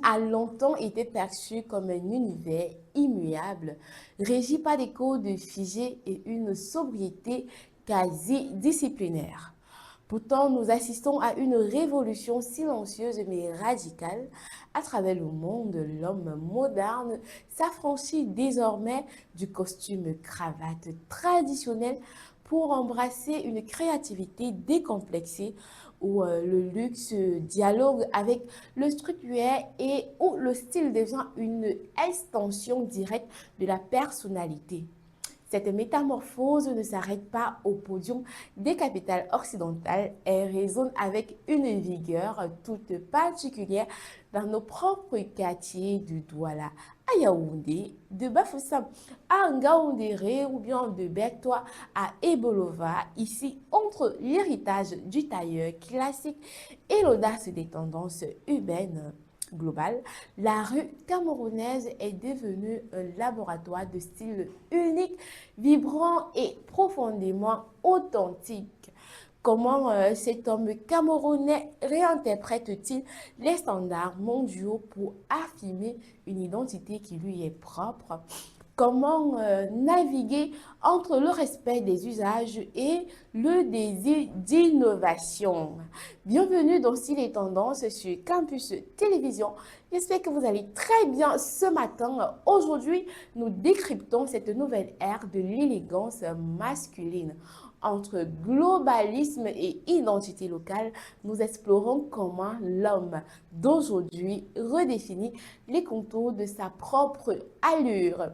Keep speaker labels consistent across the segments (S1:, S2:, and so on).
S1: a longtemps été perçu comme un univers immuable, régi par des codes figés et une sobriété quasi disciplinaire. Pourtant, nous assistons à une révolution silencieuse mais radicale. À travers le monde, l'homme moderne s'affranchit désormais du costume cravate traditionnel pour embrasser une créativité décomplexée où le luxe dialogue avec le structurel et où le style devient une extension directe de la personnalité. Cette métamorphose ne s'arrête pas au podium des capitales occidentales, elle résonne avec une vigueur toute particulière dans nos propres quartiers de Douala à Yaoundé, de Bafoussam à Ngaoundéré ou bien de Bertois à Ebolova, ici entre l'héritage du tailleur classique et l'audace des tendances urbaines globale, la rue camerounaise est devenue un laboratoire de style unique, vibrant et profondément authentique. Comment cet homme camerounais réinterprète-t-il les standards mondiaux pour affirmer une identité qui lui est propre? Comment naviguer entre le respect des usages et le désir d'innovation? Bienvenue dans Style et Tendance sur Campus Télévision. J'espère que vous allez très bien ce matin. Aujourd'hui, nous décryptons cette nouvelle ère de l'élégance masculine. Entre globalisme et identité locale, nous explorons comment l'homme d'aujourd'hui redéfinit les contours de sa propre allure.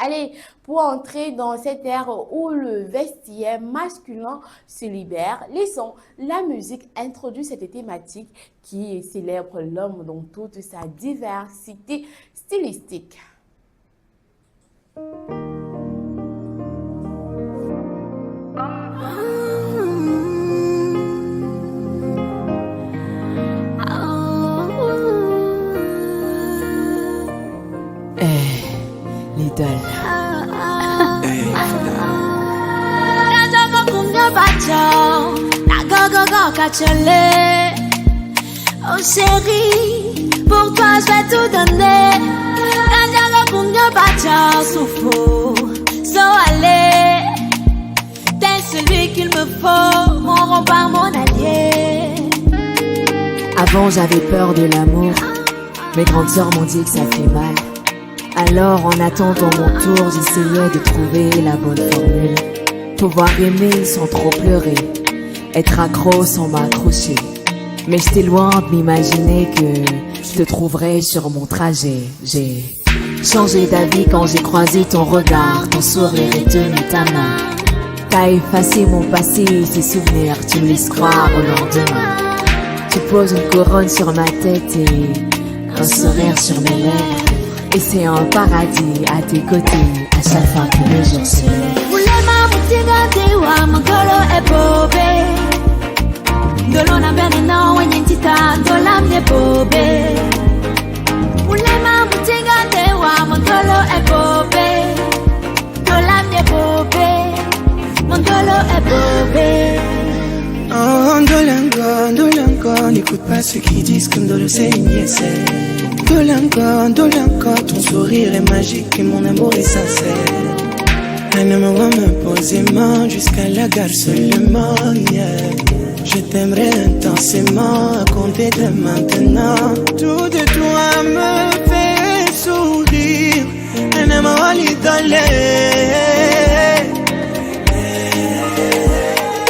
S1: Allez, pour entrer dans cette ère où le vestiaire masculin se libère, laissons la musique introduire cette thématique qui célèbre l'homme dans toute sa diversité stylistique.
S2: L'idole.
S3: Oh chérie, pour toi je vais tout donner. T'es celui qu'il me faut, mon rempart, mon allié.
S2: Avant j'avais peur de l'amour, mes grandes sœurs m'ont dit que ça fait mal. Alors en attendant mon tour, j'essayais de trouver la bonne formule. Pouvoir aimer sans trop pleurer, être accro sans m'accrocher. Mais j'étais loin de m'imaginer que je te trouverais sur mon trajet. J'ai changé d'avis quand j'ai croisé ton regard, ton sourire et tenu ta main. T'as effacé mon passé, ces souvenirs, tu me laisses croire au lendemain. Tu poses une couronne sur ma tête et un sourire sur mes lèvres. Et c'est un paradis à tes côtés, à chaque fois que le jour se lève.
S4: Oh, Ndolango, n'écoute pas ceux qui disent que Ndolo c'est une nièce. Ndolango, ton sourire est magique et mon amour est sincère. Un homme va me poser main jusqu'à la gare seulement, yeah. Je t'aimerai intensément à compter de maintenant. Tout de toi me fait sourire. Un amour idolé.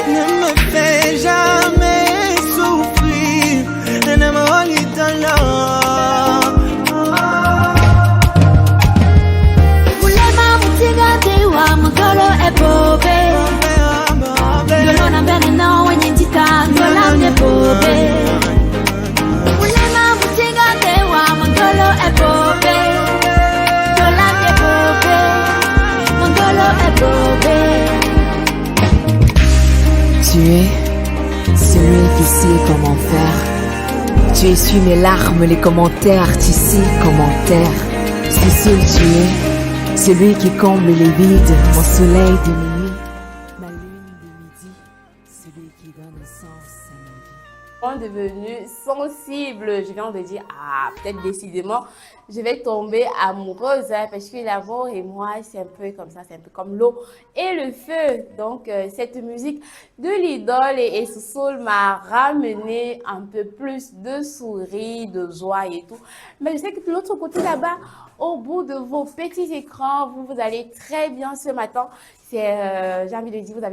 S4: Ne me fais jamais souffrir. Un amour idolé.
S2: Tu es celui qui sait comment faire. Tu essuies mes larmes, les commentaires, tu sais comment taire. C'est seul tu es, celui qui comble les vides, mon soleil de minuit, ma lune de midi, celui qui donne sens à ma vie.
S1: vraiment devenue sensible. Je viens de dire, ah, peut-être décidément, je vais tomber amoureuse, hein, parce que l'amour et moi, c'est un peu comme ça, c'est un peu comme l'eau et le feu. Donc, cette musique de l'idole et Soul m'a ramené un peu plus de sourire, de joie et tout. Mais je sais que de l'autre côté là-bas, au bout de vos petits écrans, vous allez très bien ce matin. J'ai envie de dire, vous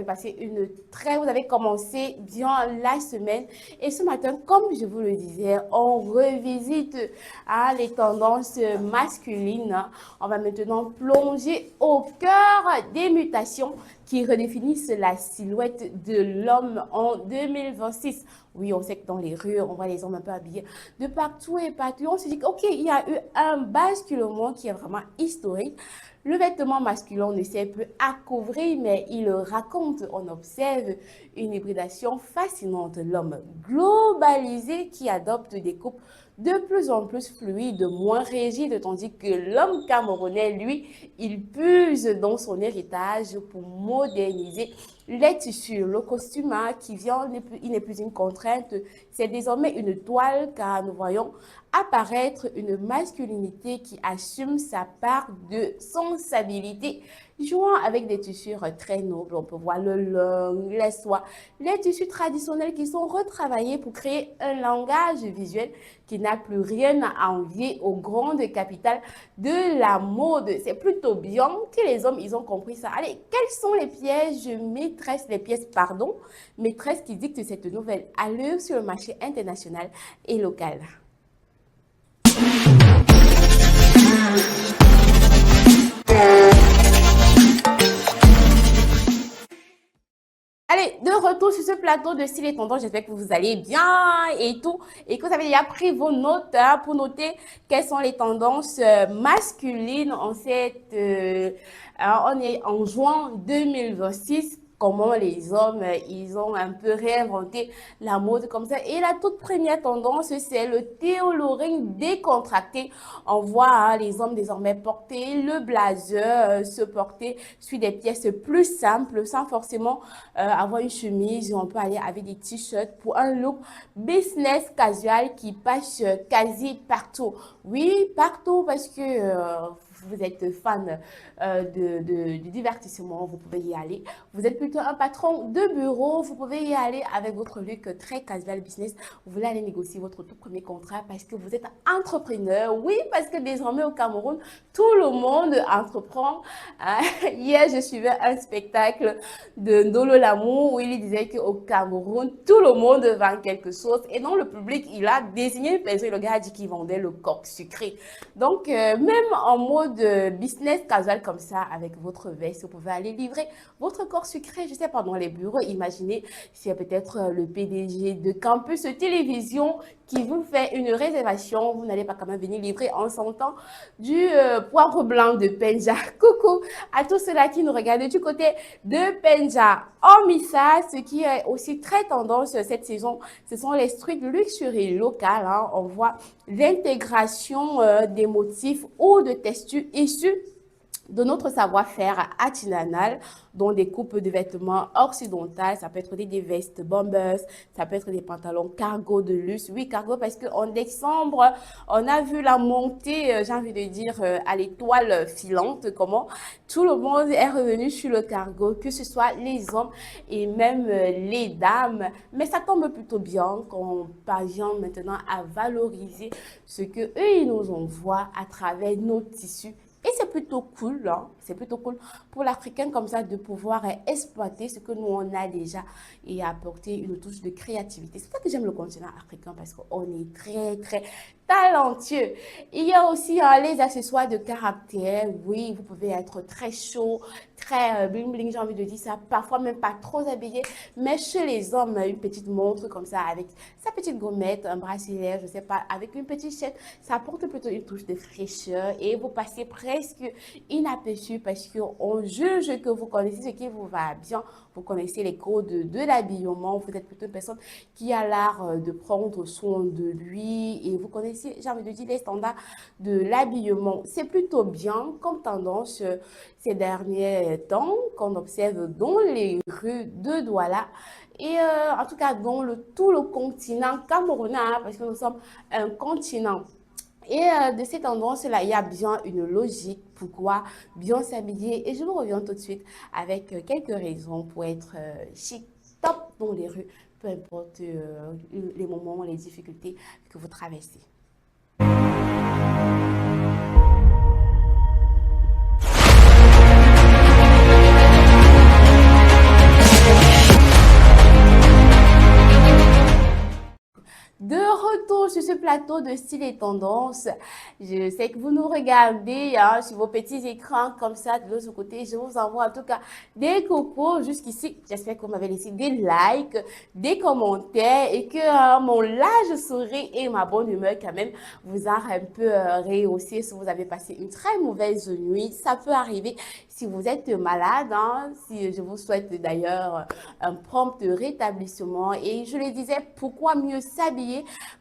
S1: avez commencé bien la semaine. Et ce matin, comme je vous le disais, on revisite les tendances masculines. On va maintenant plonger au cœur des mutations qui redéfinissent la silhouette de l'homme en 2026. Oui, on sait que dans les rues, on voit les hommes un peu habillés de partout et partout. On se dit OK, il y a eu un basculement qui est vraiment historique. Le vêtement masculin ne sert plus à couvrir, mais il raconte, on observe une hybridation fascinante. L'homme globalisé qui adopte des coupes de plus en plus fluides, moins rigides, tandis que l'homme camerounais, lui, il puise dans son héritage pour moderniser les tissus. Le costume qui vient, il n'est plus une contrainte, c'est désormais une toile car nous voyons apparaître une masculinité qui assume sa part de sensibilité, jouant avec des tissus très nobles. On peut voir le lin, les soies, les tissus traditionnels qui sont retravaillés pour créer un langage visuel qui n'a plus rien à envier aux grandes capitales de la mode. C'est plutôt bien que les hommes, ils ont compris ça. Allez, quels sont les pièges maîtresses qui dictent cette nouvelle allure sur le marché international et local? Allez, de retour sur ce plateau de Style et Tendance, j'espère que vous allez bien et tout, et que vous avez déjà pris vos notes pour noter quelles sont les tendances masculines en on est en juin 2026. Comment les hommes, ils ont un peu réinventé la mode comme ça. Et la toute première tendance, c'est le théoloring décontracté. On voit les hommes désormais porter le blazer, se porter sur des pièces plus simples, sans forcément avoir une chemise. On peut aller avec des t-shirts pour un look business casual qui passe quasi partout. Oui, partout parce que vous êtes fan du divertissement, vous pouvez y aller. Vous êtes plutôt un patron de bureau, vous pouvez y aller avec votre look très casual business. Vous voulez aller négocier votre tout premier contrat parce que vous êtes entrepreneur. Oui, parce que désormais au Cameroun, tout le monde entreprend. Hier, je suivais un spectacle de Ndolo Lamour où il disait qu'au Cameroun, tout le monde vend quelque chose. Et dans le public, il a désigné une personne, le gars a dit qu'il vendait le coq sucré. Donc, même en mode business casual comme ça, avec votre veste, vous pouvez aller livrer votre corps sucré, je sais pas, dans les bureaux. Imaginez, c'est peut-être le PDG de Campus Télévision qui vous fait une réservation. Vous n'allez pas quand même venir livrer en sentant du poivre blanc de Penja. Coucou à tous ceux-là qui nous regardent du côté de Penja. Hormis ça, ce qui est aussi très tendance cette saison, ce sont les street luxury locales. On voit l'intégration des motifs ou de textures issus de notre savoir-faire artisanal, dont des coupes de vêtements occidentales. Ça peut être des vestes bombers, ça peut être des pantalons cargo de luxe. Oui, cargo parce qu'en décembre, on a vu la montée, j'ai envie de dire, à l'étoile filante, comment tout le monde est revenu sur le cargo, que ce soit les hommes et même les dames. Mais ça tombe plutôt bien quand on parvient maintenant à valoriser ce que eux ils nous envoient à travers nos tissus. Et c'est plutôt cool, hein? C'est plutôt cool pour l'Africain comme ça de pouvoir exploiter ce que nous on a déjà et apporter une touche de créativité. C'est pour ça que j'aime le continent africain parce qu'on est très, très talentueux. Il y a aussi les accessoires de caractère. Oui, vous pouvez être très chaud, très bling bling, j'ai envie de dire ça, parfois même pas trop habillé, mais chez les hommes, une petite montre comme ça avec sa petite gommette, un bracelet, je sais pas, avec une petite chaîne, ça apporte plutôt une touche de fraîcheur et vous passez presque inaperçu parce qu'on juge que vous connaissez ce qui vous va bien, vous connaissez les codes de l'habillement, vous êtes plutôt une personne qui a l'art de prendre soin de lui et vous connaissez appréciez, j'ai envie de dire, les standards de l'habillement. C'est plutôt bien comme tendance ces derniers temps qu'on observe dans les rues de Douala et en tout cas dans tout le continent camerounais, hein, parce que nous sommes un continent. Et de ces tendances-là, il y a bien une logique. Pourquoi bien s'habiller? Et je vous reviens tout de suite avec quelques raisons pour être chic, top dans les rues, peu importe les moments, les difficultés que vous traversez. De retour sur ce plateau de style et tendance, je sais que vous nous regardez hein, sur vos petits écrans comme ça de l'autre côté. Je vous envoie en tout cas des coucou jusqu'ici. J'espère que vous m'avez laissé des likes, des commentaires et que mon large sourire et ma bonne humeur quand même vous a un peu rehaussé si vous avez passé une très mauvaise nuit. Ça peut arriver si vous êtes malade. Hein, si je vous souhaite d'ailleurs un prompt rétablissement. Et je le disais, pourquoi mieux s'habiller?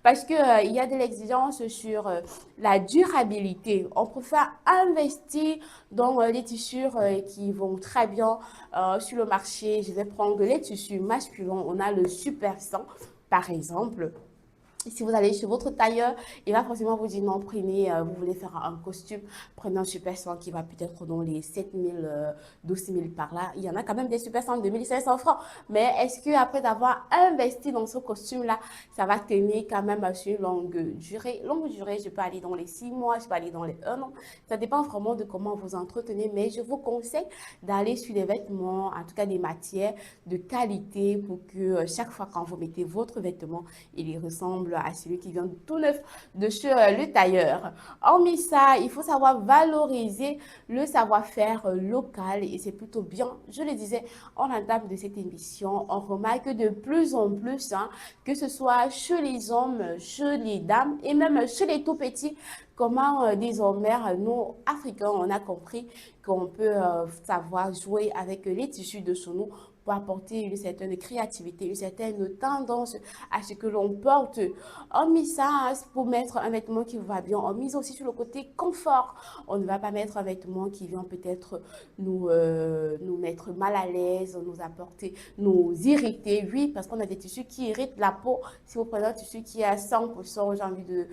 S1: Parce qu'il y a de l'exigence sur la durabilité. On préfère investir dans les tissus qui vont très bien sur le marché. Je vais prendre les tissus masculins. On a le Super 100 par exemple. Si vous allez chez votre tailleur, il va forcément vous dire non, prenez, vous voulez faire un costume, prenez un Super 100 qui va peut-être dans les 7 000, 12 000 par là. Il y en a quand même des Super 100 de 2 500 francs. Mais est-ce qu'après avoir investi dans ce costume-là, ça va tenir quand même sur une longue durée? Longue durée, je peux aller dans les 6 mois, je peux aller dans les 1 an. Ça dépend vraiment de comment vous entretenez. Mais je vous conseille d'aller sur des vêtements, en tout cas des matières de qualité pour que chaque fois quand vous mettez votre vêtement, il y ressemble à celui qui vient tout neuf de chez le tailleur. Hormis ça, il faut savoir valoriser le savoir-faire local et c'est plutôt bien. Je le disais en entame de cette émission, on remarque de plus en plus, hein, que ce soit chez les hommes, chez les dames et même chez les tout petits, comment désormais nous, Africains, on a compris qu'on peut savoir jouer avec les tissus de chez nous pour apporter une certaine créativité, une certaine tendance à ce que l'on porte. On met ça hein, pour mettre un vêtement qui vous va bien. On mise aussi sur le côté confort. On ne va pas mettre un vêtement qui vient peut-être nous mettre mal à l'aise, nous apporter, nous irriter. Oui, parce qu'on a des tissus qui irritent la peau. Si vous prenez un tissu qui est à 100%, j'ai envie de...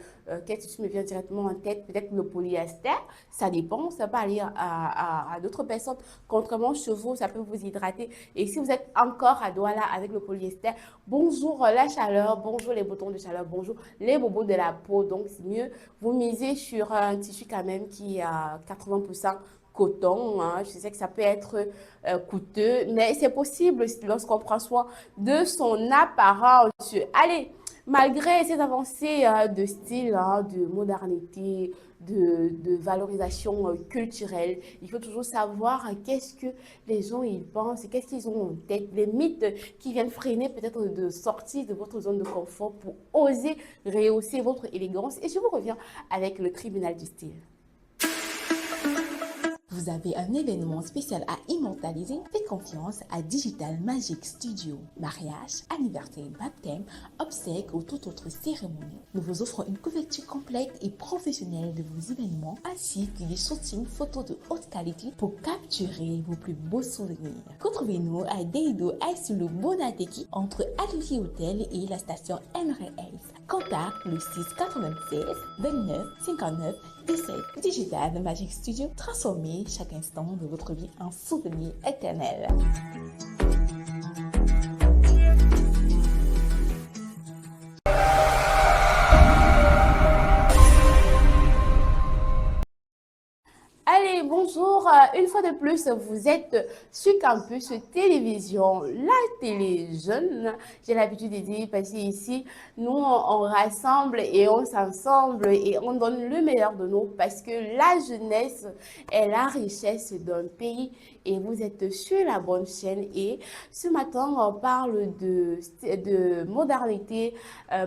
S1: quel tissu me vient directement en tête? Peut-être le polyester. Ça dépend, ça peut aller à d'autres personnes. Contrairement chez vous, ça peut vous hydrater. Et si vous êtes encore à Douala avec le polyester, bonjour la chaleur, bonjour les boutons de chaleur, bonjour les bobos de la peau. Donc, c'est mieux, vous misez sur un tissu quand même qui est à 80% coton. Hein. Je sais que ça peut être coûteux, mais c'est possible lorsqu'on prend soin de son apparence. Allez, malgré ces avancées de style, hein, de modernité, de valorisation culturelle, il faut toujours savoir qu'est-ce que les gens ils pensent, qu'est-ce qu'ils ont en tête, les mythes qui viennent freiner peut-être de sortir de votre zone de confort pour oser rehausser votre élégance. Et je vous reviens avec le tribunal du style.
S5: Vous avez un événement spécial à immortaliser? Faites confiance à Digital Magic Studio. Mariage, anniversaire, baptême, obsèques ou toute autre cérémonie. Nous vous offrons une couverture complète et professionnelle de vos événements ainsi que des shootings photos de haute qualité pour capturer vos plus beaux souvenirs. Retrouvez-nous à Deido Aïsoulou Bonateki entre Atelier Hôtel et la station NRS. Contact le 6 96 29 59 17. Digital Magic Studio, transformez chaque instant de votre vie en souvenir éternel.
S1: Allez, bonjour. Une fois de plus, vous êtes sur Campus Télévision, la télé jeune. J'ai l'habitude de dire, parce qu'ici, nous, on rassemble et on s'ensemble et on donne le meilleur de nous parce que la jeunesse est la richesse d'un pays et vous êtes sur la bonne chaîne. Et ce matin, on parle de modernité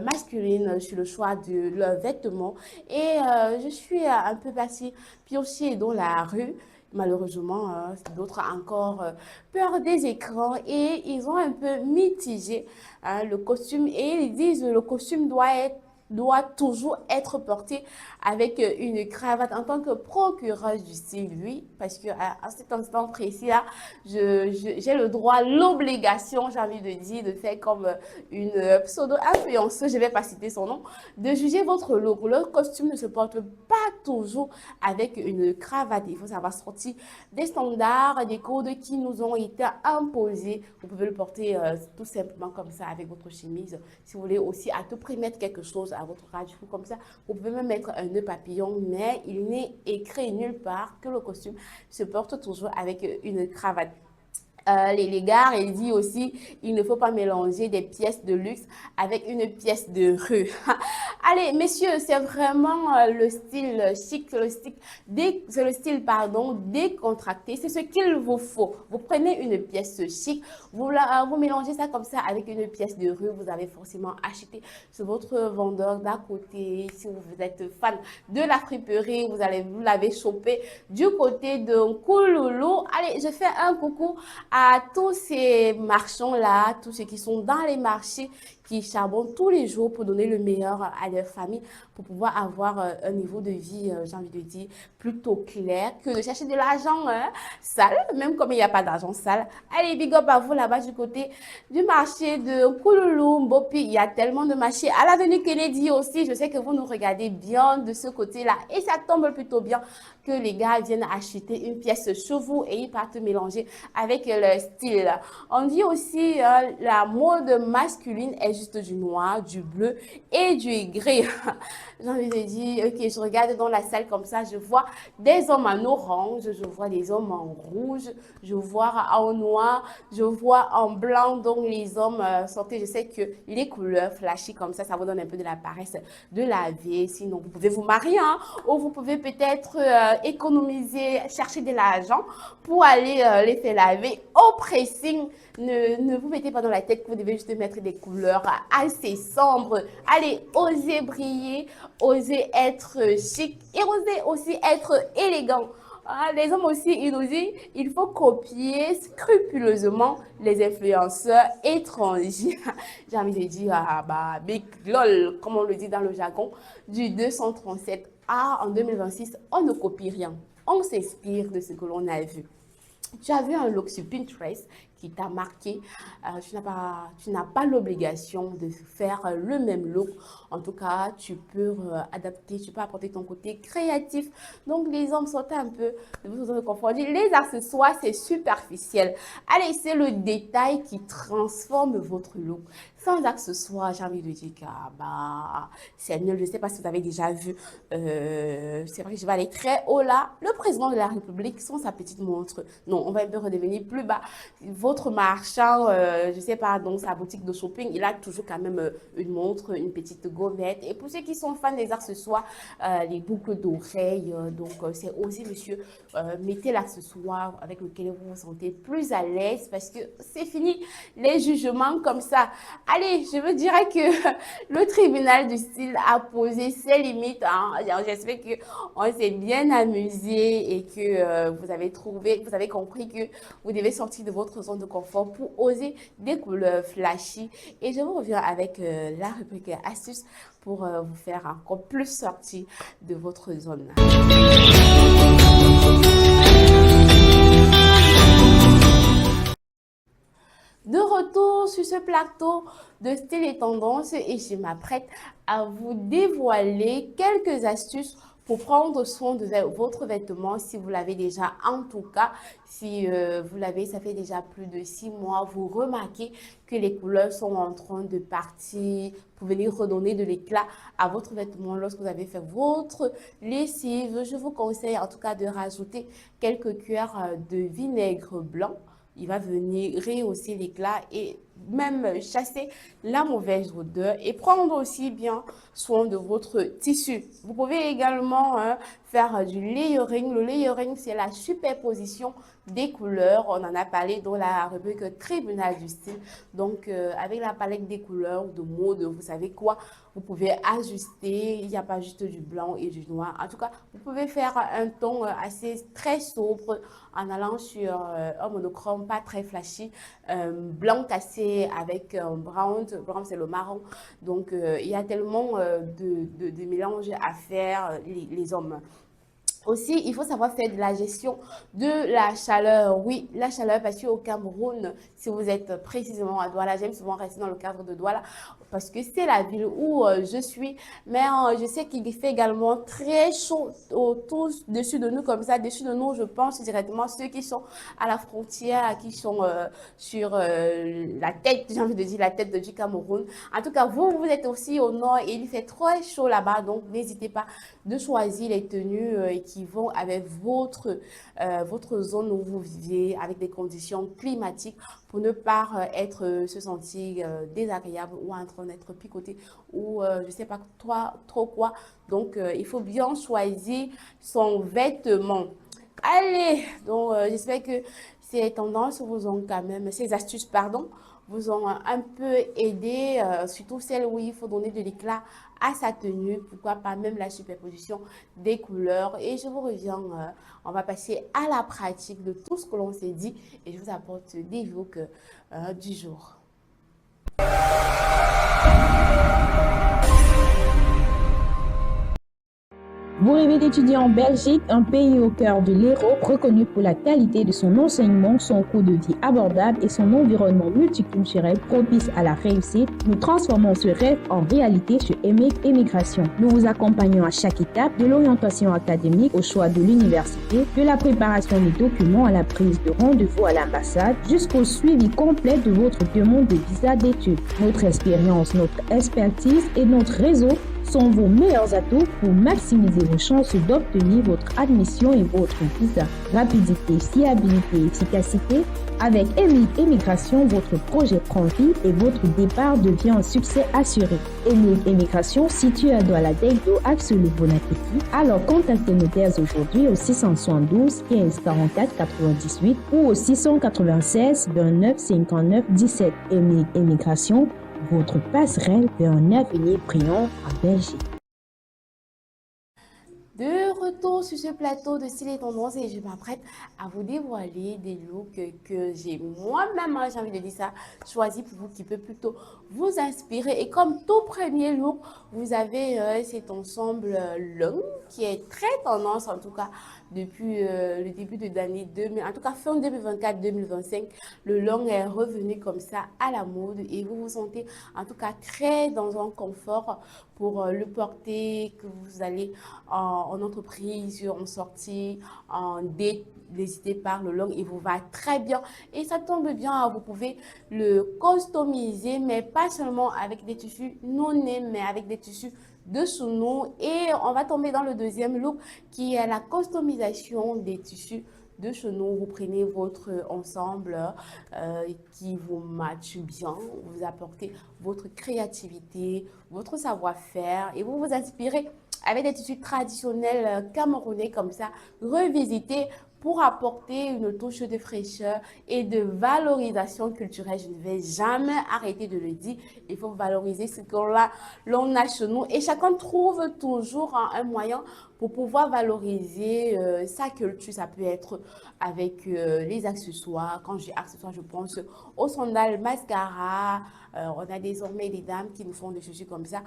S1: masculine sur le choix de leurs vêtements. Et je suis un peu passée piocher dans la rue. Malheureusement, d'autres encore peur des écrans et ils ont un peu mitigé le costume et ils disent que le costume doit être doit toujours être porté avec une cravate en tant que procureur du style, oui, parce que à cet instant précis-là, j'ai le droit, l'obligation, j'ai envie de dire, de faire comme une pseudo-influenceuse, je ne vais pas citer son nom, de juger votre look. Le costume ne se porte pas toujours avec une cravate. Il faut savoir sortir des standards, des codes qui nous ont été imposés. Vous pouvez le porter tout simplement comme ça avec votre chemise. Si vous voulez aussi à tout prix mettre quelque chose à votre radio comme ça, vous pouvez même mettre un nœud papillon, mais il n'est écrit nulle part que le costume se porte toujours avec une cravate. Les gars, il dit aussi, il ne faut pas mélanger des pièces de luxe avec une pièce de rue. Allez, messieurs, c'est vraiment le style chic, c'est le style, pardon, décontracté. C'est ce qu'il vous faut. Vous prenez une pièce chic, vous mélangez ça comme ça avec une pièce de rue. Vous avez forcément acheté sur votre vendeur d'à côté. Si vous êtes fan de la friperie, vous l'avez chopé du côté de Kouloulou. Allez, je fais un coucou à tous ces marchands-là, tous ceux qui sont dans les marchés, qui charbonnent tous les jours pour donner le meilleur à leur famille, pour pouvoir avoir un niveau de vie, j'ai envie de dire, plutôt clair que de chercher de l'argent sale, même comme il n'y a pas d'argent sale. Allez, big up à vous là-bas du côté du marché de Kouloulou, Mbopi. Il y a tellement de marchés. À l'avenue Kennedy aussi, je sais que vous nous regardez bien de ce côté-là et ça tombe plutôt bien que les gars viennent acheter une pièce chez vous et ils partent mélanger avec leur style. On dit aussi la mode masculine est juste du noir, du bleu et du gris. J'ai envie de dire, ok, je regarde dans la salle comme ça, je vois des hommes en orange, je vois des hommes en rouge, je vois en noir, je vois en blanc. Donc les hommes sortez, je sais que les couleurs flashy comme ça vous donne un peu de la paresse de la vie. Sinon, vous pouvez vous marier hein, ou vous pouvez peut-être économiser, chercher de l'argent pour aller les faire laver au pressing. Ne vous mettez pas dans la tête que vous devez juste mettre des couleurs assez sombres. Allez, osez briller, osez être chic et osez aussi être élégant. Les hommes aussi, ils nous disent, il faut copier scrupuleusement les influenceurs étrangers. J'ai envie de dire, big lol, comme on le dit dans le jargon, du 237. En 2026, on ne copie rien. On s'inspire de ce que l'on a vu. Tu as vu un look sur Pinterest qui t'a marqué, tu n'as pas l'obligation de faire le même look. En tout cas, tu peux adapter, tu peux apporter ton côté créatif. Donc, les hommes sortent un peu de votre zone de confort. Les accessoires, c'est superficiel. Allez, c'est le détail qui transforme votre look. Sans accessoires, j'ai envie de dire que c'est nul. Je ne sais pas si vous avez déjà vu. C'est vrai que je vais aller très haut là. Le président de la République sans sa petite montre. Non, on va un peu redevenir plus bas. Votre marchand, je ne sais pas, dans sa boutique de shopping, il a toujours quand même une montre, une petite gommette. Et pour ceux qui sont fans des accessoires, les boucles d'oreilles, donc c'est aussi, monsieur, mettez l'accessoire avec lequel vous vous sentez plus à l'aise parce que c'est fini les jugements comme ça. Allez, je vous dirais que le tribunal du style a posé ses limites. Hein. J'espère qu'on s'est bien amusé et que vous avez compris que vous devez sortir de votre zone de confort pour oser des couleurs flashy. Et je vous reviens avec la rubrique astuces pour vous faire encore plus sortir de votre zone. De retour sur ce plateau de style et tendance et je m'apprête à vous dévoiler quelques astuces pour prendre soin de votre vêtement si vous l'avez déjà. En tout cas, si vous l'avez, ça fait déjà plus de 6 mois, vous remarquez que les couleurs sont en train de partir pour venir redonner de l'éclat à votre vêtement lorsque vous avez fait votre lessive. Je vous conseille en tout cas de rajouter quelques cuillères de vinaigre blanc. Il va venir rehausser l'éclat et même chasser la mauvaise odeur et prendre aussi bien soin de votre tissu. Vous pouvez également faire du layering. Le layering, c'est la superposition des couleurs. On en a parlé dans la rubrique tribunal du style. Donc, avec la palette des couleurs de mode, vous savez quoi, vous pouvez ajuster. Il n'y a pas juste du blanc et du noir. En tout cas, vous pouvez faire un ton assez très sobre en allant sur un monochrome pas très flashy, blanc cassé foncé avec brown. Brown, c'est le marron. Donc, il y a tellement de mélanges à faire, les hommes. Aussi, il faut savoir faire de la gestion de la chaleur. Oui, la chaleur, parce qu'au Cameroun, si vous êtes précisément à Douala, j'aime souvent rester dans le cadre de Douala, parce que c'est la ville où je suis. Mais je sais qu'il fait également très chaud autour, dessus de nous, comme ça. Dessus de nous, je pense directement ceux qui sont à la frontière, qui sont sur la tête, j'ai envie de dire la tête du Cameroun. En tout cas, vous êtes aussi au nord et il fait très chaud là-bas. Donc, n'hésitez pas de choisir les tenues qui vont avec votre zone où vous vivez, avec des conditions climatiques pour ne pas se sentir désagréable ou en train d'être picoté ou je ne sais pas trop quoi. Donc, il faut bien choisir son vêtement. Allez, donc j'espère que ces tendances vous ont quand même, ces astuces, pardon, vous ont un peu aidé, surtout celles où il faut donner de l'éclat à sa tenue, pourquoi pas même la superposition des couleurs. Et je vous reviens, on va passer à la pratique de tout ce que l'on s'est dit et je vous apporte des looks du jour.
S6: Vous rêvez d'étudier en Belgique, un pays au cœur de l'Europe, reconnu pour la qualité de son enseignement, son coût de vie abordable et son environnement multiculturel propice à la réussite. Nous transformons ce rêve en réalité chez EMIG Immigration. Nous vous accompagnons à chaque étape, de l'orientation académique au choix de l'université, de la préparation des documents à la prise de rendez-vous à l'ambassade, jusqu'au suivi complet de votre demande de visa d'études. Notre expérience, notre expertise et notre réseau sont vos meilleurs atouts pour maximiser vos chances d'obtenir votre admission et votre visa. Rapidité, fiabilité, efficacité. Avec EMIG Immigration, votre projet prend vie et votre départ devient un succès assuré. EMIG Immigration, situé à Douala Degdo, axe le Bon Appétit. Alors contactez-nous dès aujourd'hui au 672 15 44 98 ou au 696 29 59 17. EMIG Immigration, votre passerelle vers un avenir brillant en Belgique.
S1: De retour sur ce plateau de style et tendance et je m'apprête à vous dévoiler des looks que j'ai moi-même, j'ai envie de dire ça, choisi pour vous, qui peut plutôt vous inspirer. Et comme tout premier look, vous avez cet ensemble long qui est très tendance en tout cas depuis le début de l'année 2000, en tout cas fin 2024-2025, le long est revenu comme ça à la mode et vous vous sentez en tout cas très dans un confort pour le porter, que vous allez en entreprise, en sortie, en date. N'hésitez pas, le long, il vous va très bien et ça tombe bien, vous pouvez le customiser, mais pas seulement avec des tissus non nés, mais avec des tissus de sous nous. Et on va tomber dans le deuxième look qui est la customisation des tissus de chez nous. Vous prenez votre ensemble qui vous matche bien, vous apportez votre créativité, votre savoir-faire et vous vous inspirez avec des tissus traditionnels camerounais comme ça, revisiter pour apporter une touche de fraîcheur et de valorisation culturelle. Je ne vais jamais arrêter de le dire. Il faut valoriser ce que l'on a chez nous et chacun trouve toujours un moyen pour pouvoir valoriser sa culture. Ça peut être avec les accessoires. Quand je dis accessoires, je pense aux sandales, mascara. On a désormais des dames qui nous font des chaussures comme ça.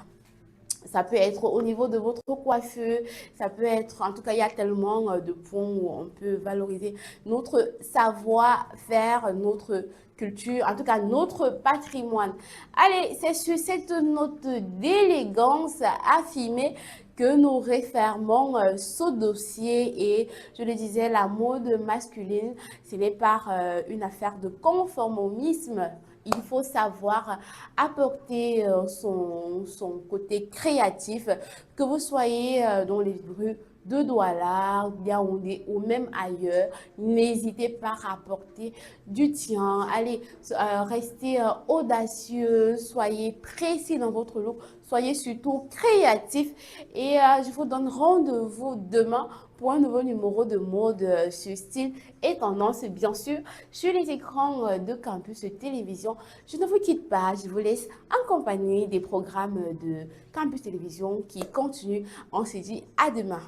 S1: Ça peut être au niveau de votre coiffeur, ça peut être, en tout cas, il y a tellement de points où on peut valoriser notre savoir-faire, notre culture, en tout cas notre patrimoine. Allez, c'est sur cette note d'élégance affirmée que nous refermons ce dossier et je le disais, la mode masculine, ce n'est pas une affaire de conformisme. Il faut savoir apporter son côté créatif, que vous soyez dans les rues de Douala, Yaoundé ou même ailleurs. N'hésitez pas à apporter du tien. Allez, restez audacieux, soyez précis dans votre look, soyez surtout créatif. Et je vous donne rendez-vous demain pour un nouveau numéro de mode sur style et tendance, bien sûr, sur les écrans de Campus Télévision. Je ne vous quitte pas, je vous laisse en compagnie des programmes de Campus Télévision qui continuent. On se dit à demain.